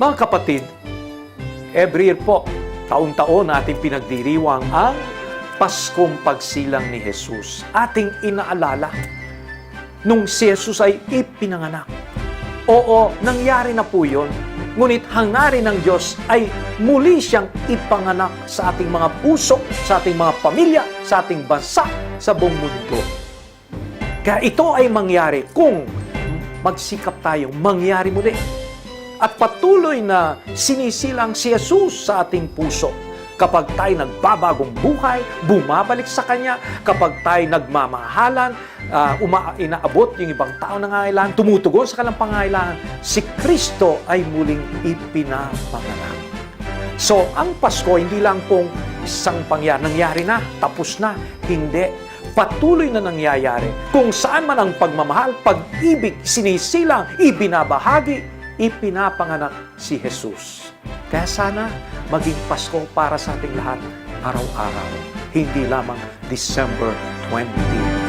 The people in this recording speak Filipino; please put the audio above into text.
Mga kapatid, every year po, taon-taon nating pinagdiriwang ang Paskong Pagsilang ni Jesus. Ating inaalala nung si Jesus ay ipinanganak. Oo, nangyari na po yun. Ngunit hangarin ng Diyos ay muli siyang ipanganak sa ating mga puso, sa ating mga pamilya, sa ating bansa, sa buong mundo. Kaya ito ay mangyari kung magsikap tayong mangyari muli. At patuloy na sinisilang si Jesus sa ating puso. Kapag tayo nagbabagong buhay, bumabalik sa Kanya, kapag tayo nagmamahalan, inaabot yung ibang tao na nangangailangan, tumutugon sa kanilang pangangailangan, si Kristo ay muling ipinapanganak. So, ang Pasko, hindi lang kung isang nangyari na, tapos na, hindi. Patuloy na nangyayari. Kung saan man ang pagmamahal, pag-ibig, sinisilang, ibinabahagi, ipinapanganak si Jesus. Kaya sana maging Pasko para sa ating lahat araw-araw, hindi lamang December 20.